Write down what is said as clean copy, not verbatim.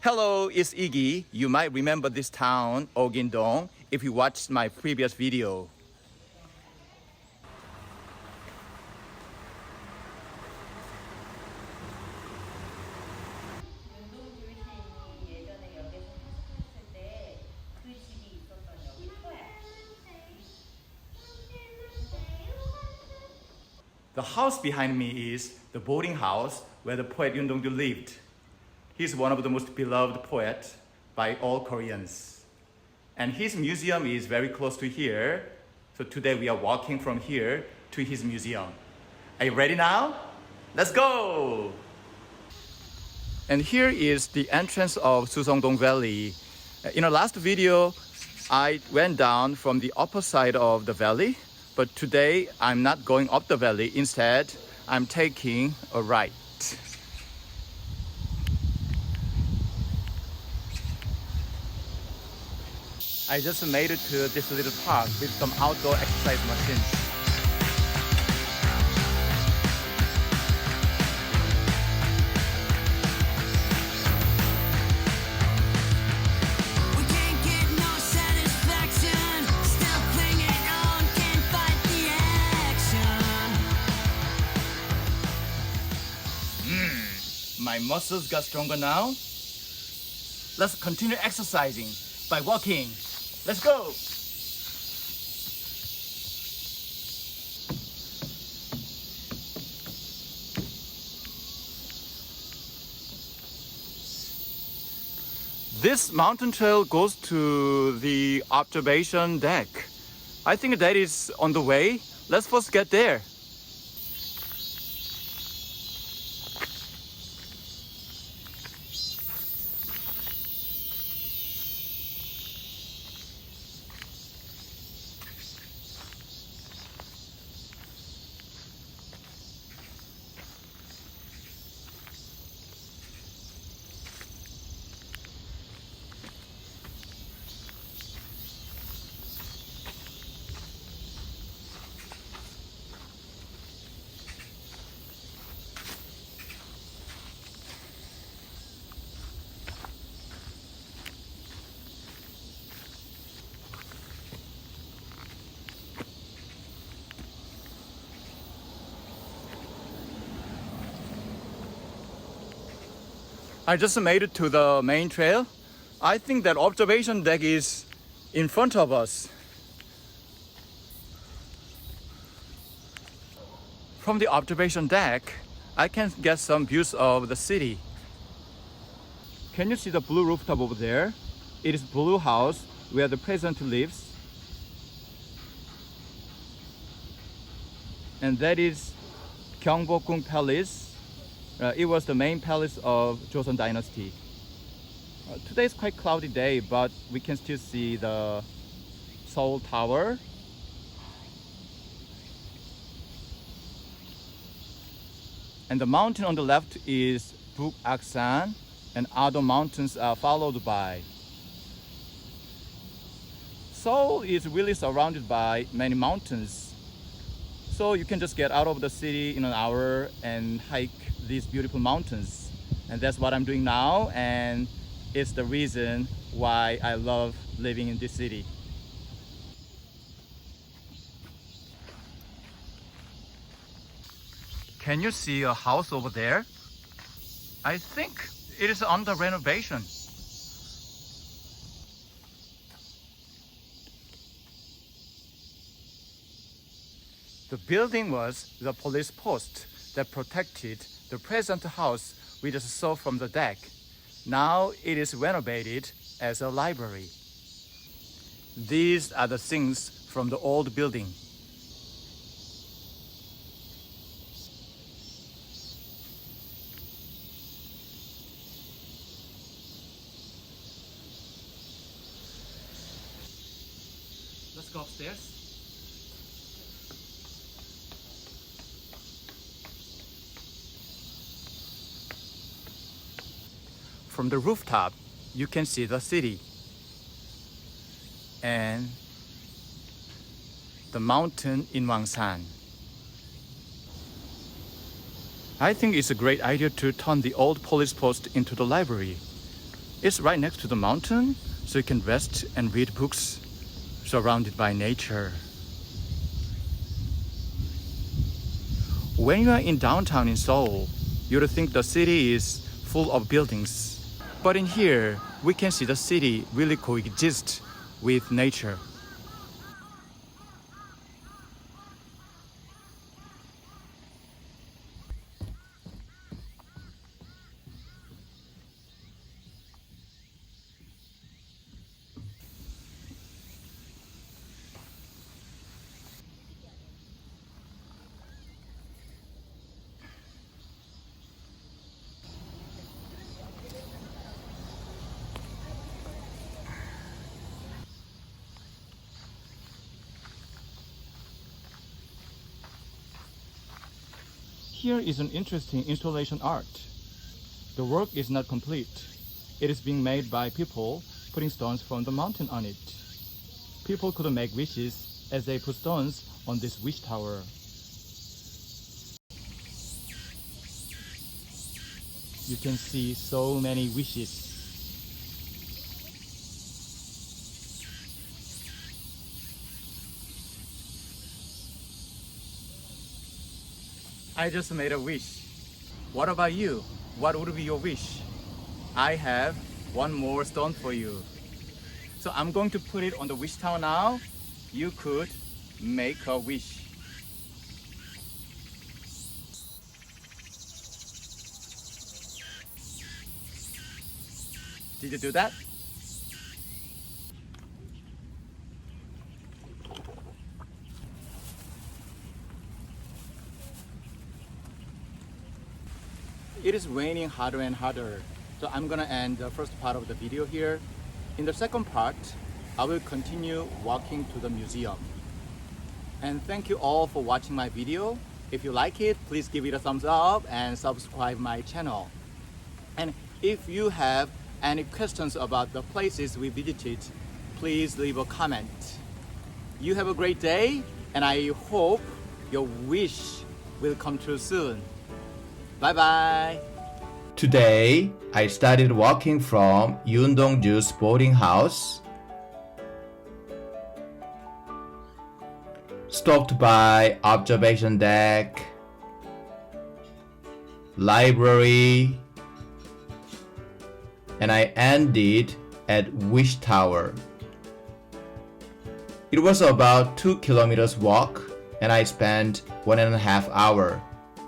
Hello, it's Iggy. You might remember this town, Ogindong, if you watched my previous video. 윤동주 시인이 예전에 여기서 사셨을 때 그 집이 있었던 여기고요. The house behind me is the boarding house where the poet Yun Dongju lived. He's one of the most beloved poets by all Koreans. And his museum is very close to here. So today we are walking from here to his museum. Are you ready now? Let's go! And here is the entrance of Susongdong Valley. In the last video, I went down from the upper side of the valley. But today, I'm not going up the valley. Instead, I'm taking a right. I just made it to this little park with some outdoor exercise machines. We can't get no satisfaction. Still clinging on, can't fight the action. My muscles got stronger now. Let's continue exercising by walking. Let's go! This mountain trail goes to the observation deck. I think that is on the way. Let's first get there. I just made it to the main trail. I think that observation deck is in front of us. From the observation deck, I can get some views of the city. Can you see the blue rooftop over there? It is Blue House where the president lives. And that is Gyeongbokgung Palace. It was the main palace of Joseon Dynasty. Today is quite cloudy day, but we can still see the Seoul Tower. And the mountain on the left is Bugaksan, and other mountains are followed by. Seoul is really surrounded by many mountains. So you can just get out of the city in an hour and hike these beautiful mountains. And that's what I'm doing now, and it's the reason why I love living in this city. Can you see a house over there? I think it is under renovation. The building was the police post that protected the present house we just saw from the deck. Now it is renovated as a library. These are the things from the old building. Let's go upstairs. From the rooftop, you can see the city and the Mountain Inwangsan. I think it's a great idea to turn the old police post into the library. It's right next to the mountain, so you can rest and read books surrounded by nature. When you are in downtown in Seoul, you would think the city is full of buildings. But in here, we can see the city really coexist with nature. Here is an interesting installation art. The work is not complete. It is being made by people putting stones from the mountain on it. People could make wishes as they put stones on this wish tower. You can see so many wishes. I just made a wish. What about you? What would be your wish? I have one more stone for you. So I'm going to put it on the wish tower now. You could make a wish. Did you do that? It is raining harder and harder, so I'm gonna end the first part of the video here. In the second part, I will continue walking to the museum. And thank you all for watching my video. If you like it, please give it a thumbs up and subscribe my channel. And if you have any questions about the places we visited, please leave a comment. You have a great day, and I hope your wish will come true soon. Bye bye. Today, I started walking from Yundongju's boarding house, stopped by observation deck, library, and I ended at Wish Tower. It was about 2 kilometers walk, and I spent 1.5 hours.